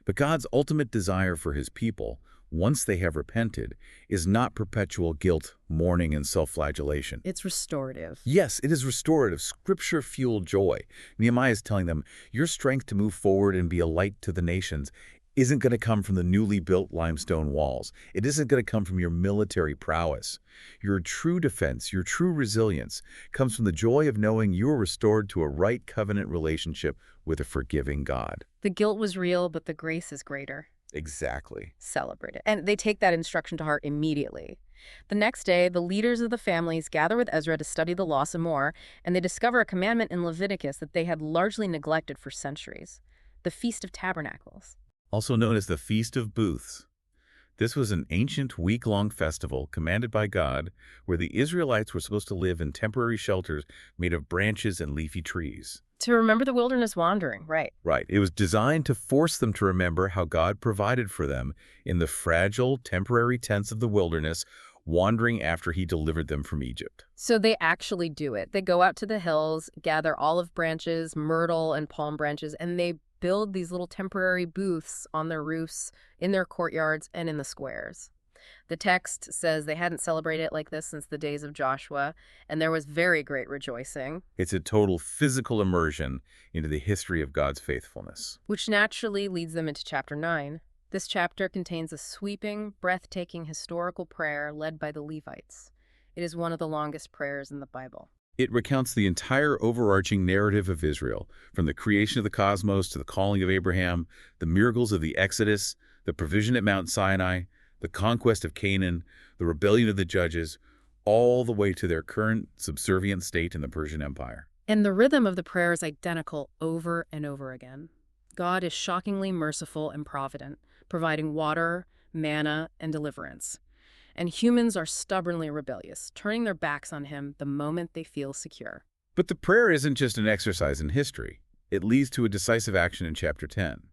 But God's ultimate desire for his people, once they have repented, is not perpetual guilt, mourning, and self-flagellation. It's restorative. Yes, it is restorative, scripture-fueled joy. Nehemiah is telling them, your strength to move forward and be a light to the nations isn't going to come from the newly built limestone walls. It isn't going to come from your military prowess. Your true defense, your true resilience, comes from the joy of knowing you are restored to a right covenant relationship with a forgiving God. The guilt was real, but the grace is greater. Exactly. Celebrate it. And they take that instruction to heart immediately. The next day, the leaders of the families gather with Ezra to study the law some more, and they discover a commandment in Leviticus that they had largely neglected for centuries: the Feast of Tabernacles. also known as the Feast of Booths. This was an ancient week-long festival commanded by God where the Israelites were supposed to live in temporary shelters made of branches and leafy trees. To remember the wilderness wandering, right. Right. It was designed to force them to remember how God provided for them in the fragile, temporary tents of the wilderness, wandering after he delivered them from Egypt. So they actually do it. They go out to the hills, gather olive branches, myrtle, and palm branches, and they build these little temporary booths on their roofs, in their courtyards, and in the squares. The text says they hadn't celebrated it like this since the days of Joshua, and there was very great rejoicing. It's a total physical immersion into the history of God's faithfulness. Which naturally leads them into chapter 9. This chapter contains a sweeping, breathtaking historical prayer led by the Levites. It is one of the longest prayers in the Bible. It recounts the entire overarching narrative of Israel, from the creation of the cosmos to the calling of Abraham, the miracles of the Exodus, the provision at Mount Sinai, the conquest of Canaan, the rebellion of the judges, all the way to their current subservient state in the Persian Empire. And the rhythm of the prayer is identical over and over again. God is shockingly merciful and provident, providing water, manna, and deliverance. And humans are stubbornly rebellious, turning their backs on him the moment they feel secure. But the prayer isn't just an exercise in history. It leads to a decisive action in chapter 10.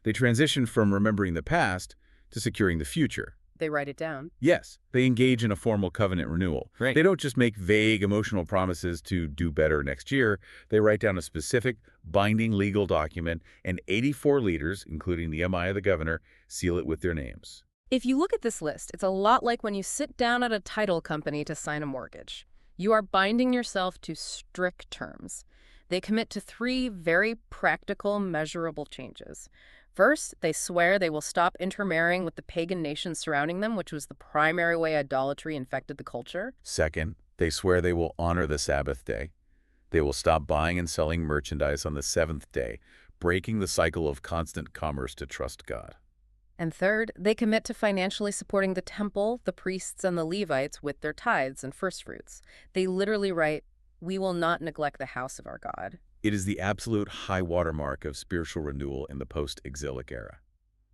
They transition from remembering the past to securing the future. They write it down. Yes, they engage in a formal covenant renewal. Right. They don't just make vague emotional promises to do better next year. They write down a specific, binding legal document, and 84 leaders, including Nehemiah the governor, seal it with their names. If you look at this list, it's a lot like when you sit down at a title company to sign a mortgage. You are binding yourself to strict terms. They commit to 3 very practical, measurable changes. First, they swear they will stop intermarrying with the pagan nations surrounding them, which was the primary way idolatry infected the culture. Second, they swear they will honor the Sabbath day. They will stop buying and selling merchandise on the 7th day, breaking the cycle of constant commerce to trust God. And third, they commit to financially supporting the temple, the priests, and the Levites with their tithes and firstfruits. They literally write, "We will not neglect the house of our God." It is the absolute high watermark of spiritual renewal in the post-exilic era.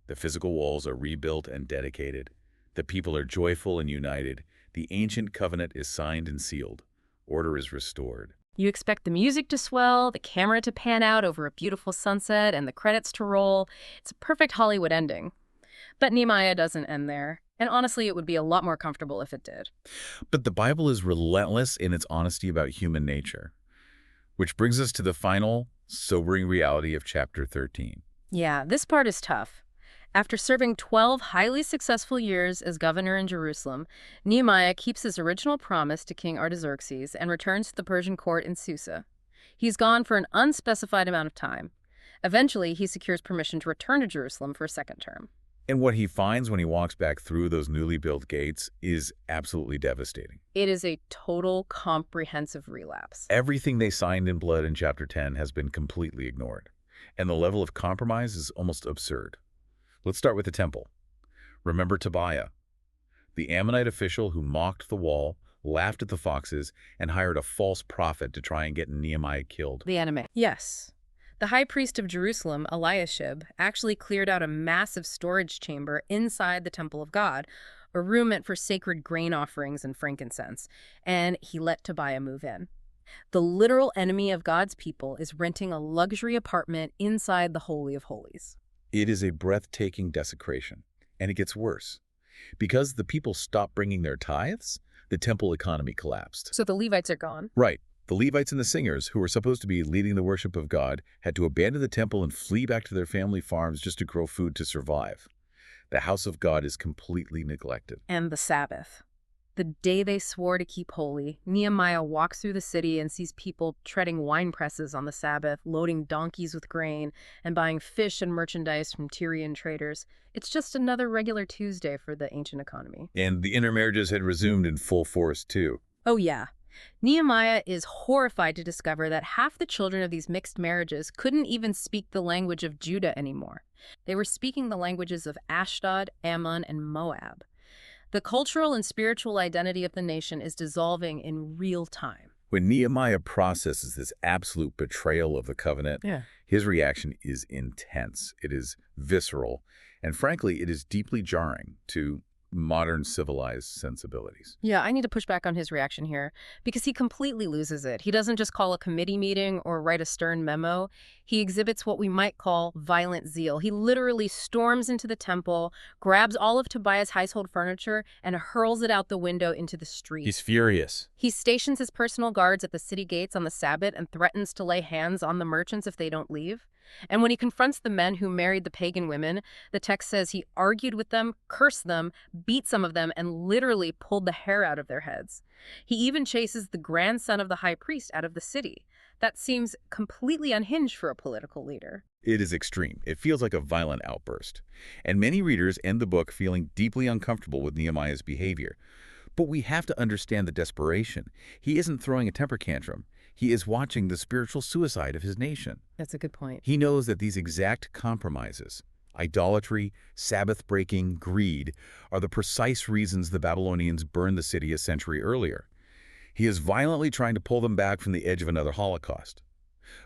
The physical walls are rebuilt and dedicated. The people are joyful and united. The ancient covenant is signed and sealed. Order is restored. You expect the music to swell, the camera to pan out over a beautiful sunset, and the credits to roll. It's a perfect Hollywood ending. But Nehemiah doesn't end there. And honestly, it would be a lot more comfortable if it did. But the Bible is relentless in its honesty about human nature. Which brings us to the final, sobering reality of chapter 13. Yeah, this part is tough. After serving 12 highly successful years as governor in Jerusalem, Nehemiah keeps his original promise to King Artaxerxes and returns to the Persian court in Susa. He's gone for an unspecified amount of time. Eventually, he secures permission to return to Jerusalem for a second term. And what he finds when he walks back through those newly built gates is absolutely devastating. It is a total comprehensive relapse. Everything they signed in blood in chapter 10 has been completely ignored. And the level of compromise is almost absurd. Let's start with the temple. Remember Tobiah, the Ammonite official who mocked the wall, laughed at the foxes, and hired a false prophet to try and get Nehemiah killed. The enemy. Yes. The high priest of Jerusalem, Eliashib, actually cleared out a massive storage chamber inside the temple of God, a room meant for sacred grain offerings and frankincense, and he let Tobiah move in. The literal enemy of God's people is renting a luxury apartment inside the Holy of Holies. It is a breathtaking desecration, and it gets worse. Because the people stopped bringing their tithes, the temple economy collapsed. So the Levites are gone. Right. The Levites and the singers, who were supposed to be leading the worship of God, had to abandon the temple and flee back to their family farms just to grow food to survive. The house of God is completely neglected. And the Sabbath. The day they swore to keep holy, Nehemiah walks through the city and sees people treading wine presses on the Sabbath, loading donkeys with grain, and buying fish and merchandise from Tyrian traders. It's just another regular Tuesday for the ancient economy. And the intermarriages had resumed in full force, too. Oh, yeah. Nehemiah is horrified to discover that half the children of these mixed marriages couldn't even speak the language of Judah anymore. They were speaking the languages of Ashdod, Ammon, and Moab. The cultural and spiritual identity of the nation is dissolving in real time. When Nehemiah processes this absolute betrayal of the covenant, Yeah. his reaction is intense. It is visceral. And frankly, it is deeply jarring to modern civilized sensibilities. Yeah, I need to push back on his reaction here because he completely loses it. He doesn't just call a committee meeting or write a stern memo. He exhibits what we might call violent zeal. He literally storms into the temple, grabs all of Tobiah's household furniture, and hurls it out the window into the street. He's furious. He stations his personal guards at the city gates on the Sabbath and threatens to lay hands on the merchants if they don't leave. And when he confronts the men who married the pagan women, the text says he argued with them, cursed them, beat some of them, and literally pulled the hair out of their heads. He even chases the grandson of the high priest out of the city. That seems completely unhinged for a political leader. It is extreme. It feels like a violent outburst. And many readers end the book feeling deeply uncomfortable with Nehemiah's behavior. But we have to understand the desperation. He isn't throwing a temper tantrum. He is watching the spiritual suicide of his nation. That's a good point. He knows that these exact compromises, idolatry, Sabbath-breaking, greed, are the precise reasons the Babylonians burned the city a century earlier. He is violently trying to pull them back from the edge of another Holocaust.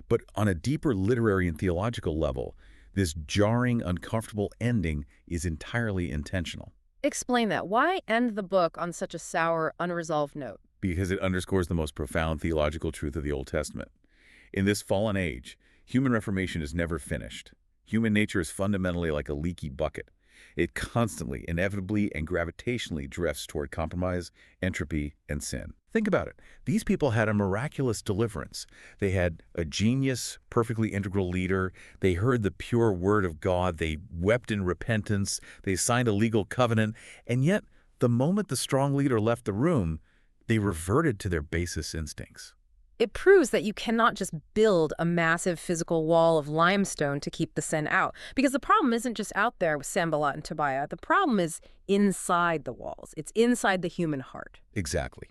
But on a deeper literary and theological level, this jarring, uncomfortable ending is entirely intentional. Explain that. Why end the book on such a sour, unresolved note? Because it underscores the most profound theological truth of the Old Testament. In this fallen age, human reformation is never finished. Human nature is fundamentally like a leaky bucket. It constantly, inevitably, and gravitationally drifts toward compromise, entropy, and sin. Think about it. These people had a miraculous deliverance. They had a genius, perfectly integral leader. They heard the pure word of God. They wept in repentance. They signed a legal covenant. And yet, the moment the strong leader left the room, they reverted to their basest instincts. It proves that you cannot just build a massive physical wall of limestone to keep the sin out. Because the problem isn't just out there with Sanballat and Tobiah. The problem is inside the walls. It's inside the human heart. Exactly.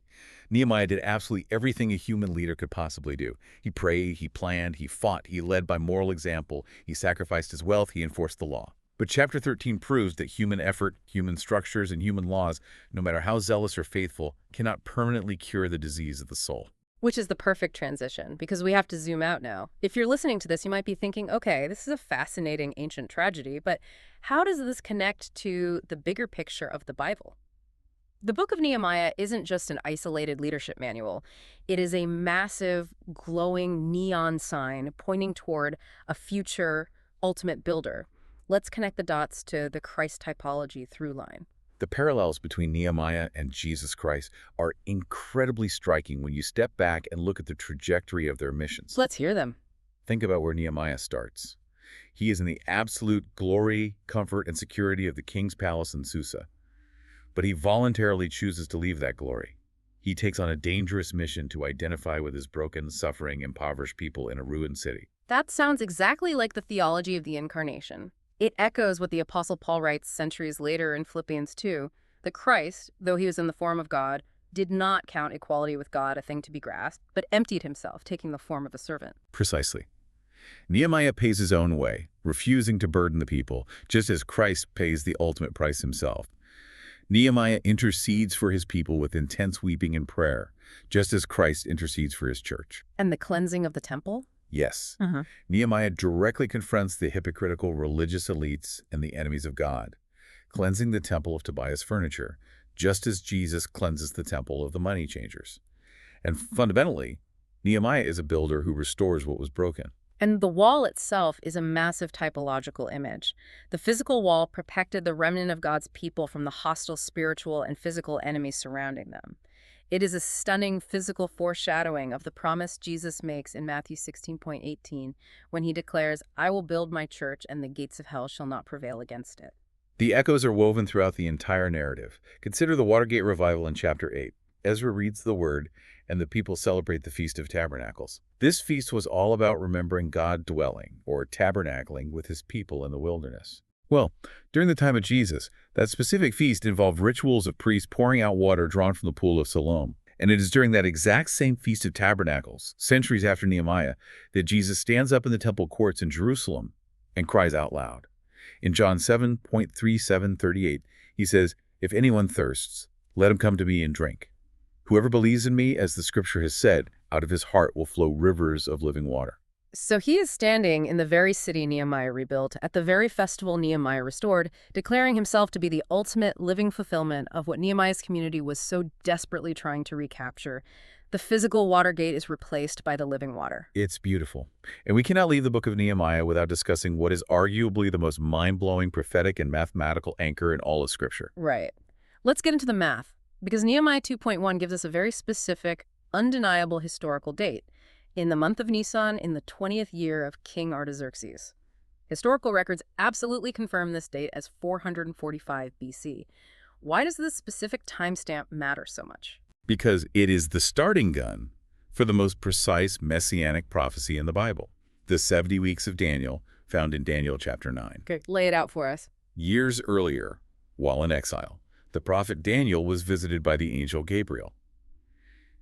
Nehemiah did absolutely everything a human leader could possibly do. He prayed, he planned, he fought, he led by moral example, he sacrificed his wealth, he enforced the law. But chapter 13 proves that human effort, human structures, and human laws, no matter how zealous or faithful, cannot permanently cure the disease of the soul. Which is the perfect transition, because we have to zoom out now. If you're listening to this, you might be thinking, okay, this is a fascinating ancient tragedy, but how does this connect to the bigger picture of the Bible? The book of Nehemiah isn't just an isolated leadership manual. It is a massive, glowing neon sign pointing toward a future ultimate builder. Let's connect the dots to the Christ typology through line. The parallels between Nehemiah and Jesus Christ are incredibly striking when you step back and look at the trajectory of their missions. Let's hear them. Think about where Nehemiah starts. He is in the absolute glory, comfort, and security of the king's palace in Susa. But he voluntarily chooses to leave that glory. He takes on a dangerous mission to identify with his broken, suffering, impoverished people in a ruined city. That sounds exactly like the theology of the incarnation. It echoes what the Apostle Paul writes centuries later in Philippians 2, that Christ, though he was in the form of God, did not count equality with God a thing to be grasped, but emptied himself, taking the form of a servant. Precisely. Nehemiah pays his own way, refusing to burden the people, just as Christ pays the ultimate price himself. Nehemiah intercedes for his people with intense weeping and prayer, just as Christ intercedes for his church. And the cleansing of the temple? Yes. Nehemiah directly confronts the hypocritical religious elites and the enemies of God, cleansing the temple of Tobiah's furniture, just as Jesus cleanses the temple of the money changers. And fundamentally, Nehemiah is a builder who restores what was broken. And the wall itself is a massive typological image. The physical wall protected the remnant of God's people from the hostile spiritual and physical enemies surrounding them. It is a stunning physical foreshadowing of the promise Jesus makes in Matthew 16:18 when he declares, "I will build my church and the gates of hell shall not prevail against it." The echoes are woven throughout the entire narrative. Consider the Watergate revival in chapter 8. Ezra reads the word, and the people celebrate the Feast of Tabernacles. This feast was all about remembering God dwelling, or tabernacling, with his people in the wilderness. Well, during the time of Jesus, that specific feast involved rituals of priests pouring out water drawn from the pool of Siloam. And it is during that exact same Feast of Tabernacles, centuries after Nehemiah, that Jesus stands up in the temple courts in Jerusalem and cries out loud. In John 7:37-38, he says, "If anyone thirsts, let him come to me and drink. Whoever believes in me, as the scripture has said, out of his heart will flow rivers of living water. So he is standing in the very city Nehemiah rebuilt, at the very festival Nehemiah restored, declaring himself to be the ultimate living fulfillment of what Nehemiah's community was so desperately trying to recapture. The physical water gate is replaced by the living water. It's beautiful. And we cannot leave the book of Nehemiah without discussing what is arguably the most mind-blowing prophetic and mathematical anchor in all of Scripture. Right. Let's get into the math, because Nehemiah 2.1 gives us a very specific, undeniable historical date. In the month of Nisan, in the 20th year of King Artaxerxes. Historical records absolutely confirm this date as 445 BC. Why does this specific timestamp matter so much? Because it is the starting gun for the most precise messianic prophecy in the Bible, the 70 weeks of Daniel, found in Daniel chapter 9. Okay, lay it out for us. Years earlier, while in exile, the prophet Daniel was visited by the angel Gabriel.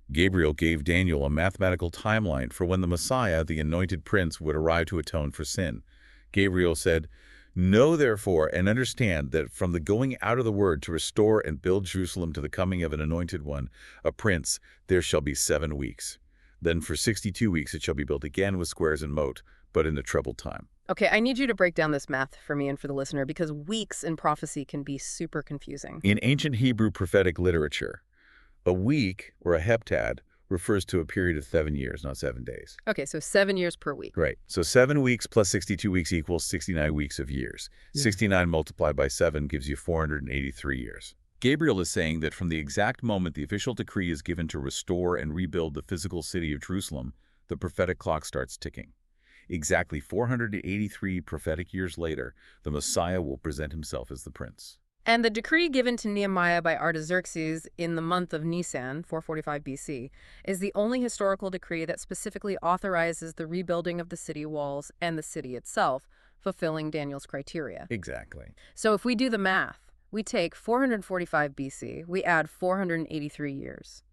Gabriel gave Daniel a mathematical timeline for when the Messiah, the anointed prince, would arrive to atone for sin. Gabriel said, "Know therefore and understand that from the going out of the word to restore and build Jerusalem to the coming of an anointed one, a prince, there shall be 7 weeks. Then for 62 weeks it shall be built again with squares and moat, but in the troubled time." Okay, I need you to break down this math for me and for the listener, because weeks in prophecy can be super confusing. In ancient Hebrew prophetic literature, a week, or a heptad, refers to a period of 7 years, not 7 days. Okay, so 7 years per week. Right. So 7 weeks plus 62 weeks equals 69 weeks of years. 69 multiplied by 7 gives you 483 years. Gabriel is saying that from the exact moment the official decree is given to restore and rebuild the physical city of Jerusalem, the prophetic clock starts ticking. Exactly 483 prophetic years later, the Messiah will present himself as the prince. And the decree given to Nehemiah by Artaxerxes in the month of Nisan, 445 BC, is the only historical decree that specifically authorizes the rebuilding of the city walls and the city itself, fulfilling Daniel's criteria. Exactly. So if we do the math, we take 445 BC, we add 483 years.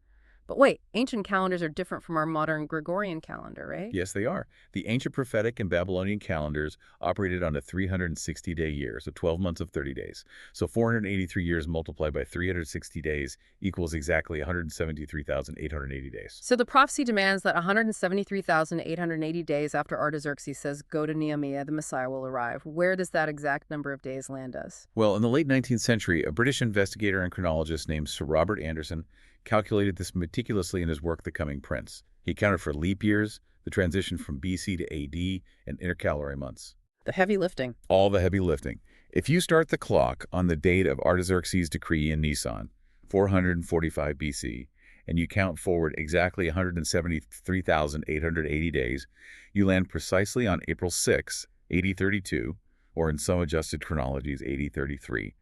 But wait, ancient calendars are different from our modern Gregorian calendar, right? Yes, they are. The ancient prophetic and Babylonian calendars operated on a 360-day year, so 12 months of 30 days. So 483 years multiplied by 360 days equals exactly 173,880 days. So the prophecy demands that 173,880 days after Artaxerxes says, "Go to Nehemiah, the Messiah will arrive." Where does that exact number of days land us? Well, in the late 19th century, a British investigator and chronologist named Sir Robert Anderson calculated this meticulously in his work, The Coming Prince. He accounted for leap years, the transition from BC to AD, and intercalary months. The heavy lifting. All the heavy lifting. If you start the clock on the date of Artaxerxes' decree in Nisan, 445 BC, and you count forward exactly 173,880 days, you land precisely on April 6, 8032, or in some adjusted chronologies, 8033.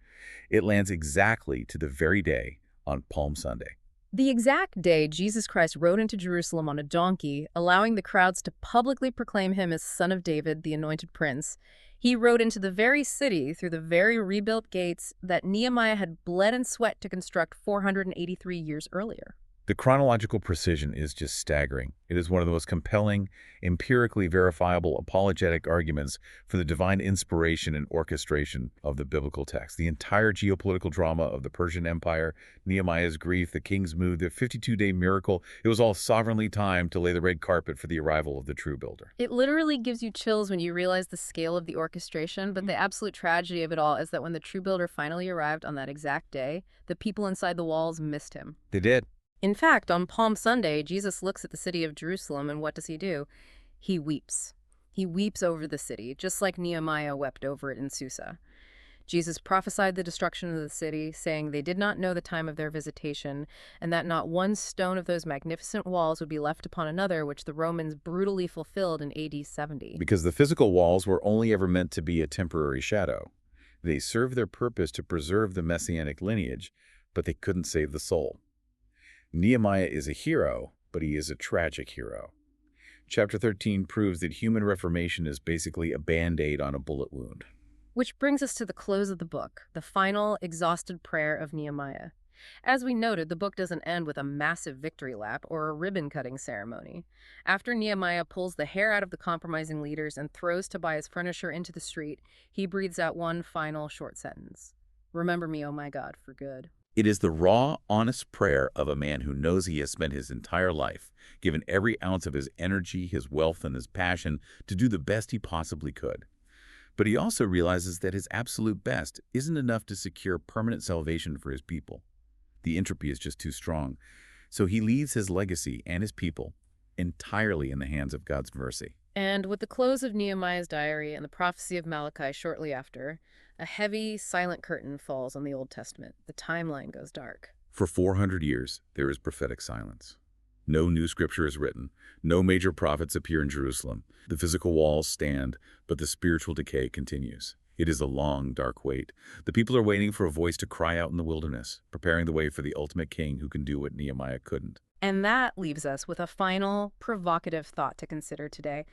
It lands exactly to the very day on Palm Sunday. The exact day Jesus Christ rode into Jerusalem on a donkey, allowing the crowds to publicly proclaim him as Son of David, the anointed prince, he rode into the very city through the very rebuilt gates that Nehemiah had bled and sweat to construct 483 years earlier. The chronological precision is just staggering. It is one of the most compelling, empirically verifiable apologetic arguments for the divine inspiration and orchestration of the biblical text. The entire geopolitical drama of the Persian Empire, Nehemiah's grief, the king's mood, the 52-day miracle, it was all sovereignly timed to lay the red carpet for the arrival of the true builder. It literally gives you chills when you realize the scale of the orchestration, but the absolute tragedy of it all is that when the true builder finally arrived on that exact day, the people inside the walls missed him. They did. In fact, on Palm Sunday, Jesus looks at the city of Jerusalem, and what does he do? He weeps. He weeps over the city, just like Nehemiah wept over it in Susa. Jesus prophesied the destruction of the city, saying they did not know the time of their visitation, and that not one stone of those magnificent walls would be left upon another, which the Romans brutally fulfilled in AD 70. Because the physical walls were only ever meant to be a temporary shadow. They served their purpose to preserve the messianic lineage, but they couldn't save the soul. Nehemiah is a hero, but he is a tragic hero. Chapter 13 proves that human reformation is basically a band-aid on a bullet wound. Which brings us to the close of the book, the final, exhausted prayer of Nehemiah. As we noted, the book doesn't end with a massive victory lap or a ribbon-cutting ceremony. After Nehemiah pulls the hair out of the compromising leaders and throws Tobiah's furniture into the street, he breathes out one final short sentence. "Remember me, O my God, for good." It is the raw, honest prayer of a man who knows he has spent his entire life, given every ounce of his energy, his wealth, and his passion to do the best he possibly could. But he also realizes that his absolute best isn't enough to secure permanent salvation for his people. The entropy is just too strong. So he leaves his legacy and his people entirely in the hands of God's mercy. And with the close of Nehemiah's diary and the prophecy of Malachi shortly after, a heavy, silent curtain falls on the Old Testament. The timeline goes dark. For 400 years, there is prophetic silence. No new scripture is written. No major prophets appear in Jerusalem. The physical walls stand, but the spiritual decay continues. It is a long, dark wait. The people are waiting for a voice to cry out in the wilderness, preparing the way for the ultimate king who can do what Nehemiah couldn't. And that leaves us with a final, provocative thought to consider today.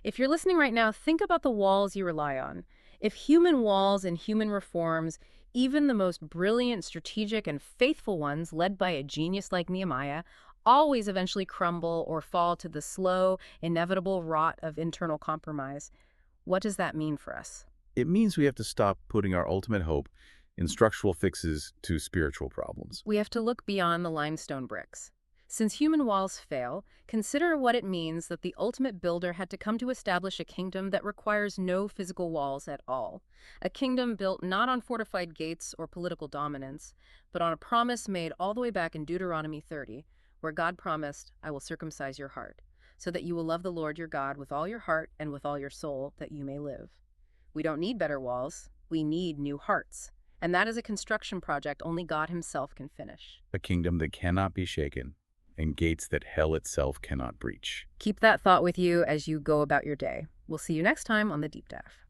If you're listening right now, think about the walls you rely on. If human walls and human reforms, even the most brilliant, strategic, and faithful ones led by a genius like Nehemiah, always eventually crumble or fall to the slow, inevitable rot of internal compromise, what does that mean for us? It means we have to stop putting our ultimate hope in structural fixes to spiritual problems. We have to look beyond the limestone bricks. Since human walls fail, consider what it means that the ultimate builder had to come to establish a kingdom that requires no physical walls at all. A kingdom built not on fortified gates or political dominance, but on a promise made all the way back in Deuteronomy 30, where God promised, "I will circumcise your heart, so that you will love the Lord your God with all your heart and with all your soul, that you may live." We don't need better walls. We need new hearts. And that is a construction project only God himself can finish. A kingdom that cannot be shaken, and gates that hell itself cannot breach. Keep that thought with you as you go about your day. We'll see you next time on The Deep Dive.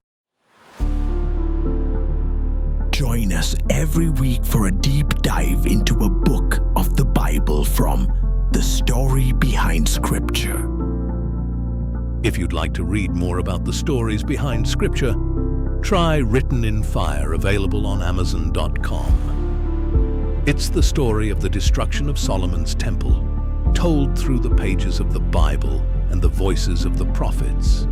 Join us every week for a deep dive into a book of the Bible from the story behind Scripture. If you'd like to read more about the stories behind Scripture, try Written in Fire, available on Amazon.com. It's the story of the destruction of Solomon's temple, told through the pages of the Bible and the voices of the prophets.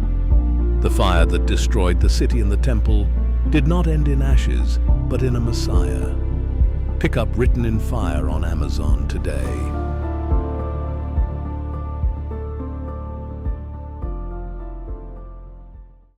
The fire that destroyed the city and the temple did not end in ashes, but in a Messiah. Pick up Written in Fire on Amazon today.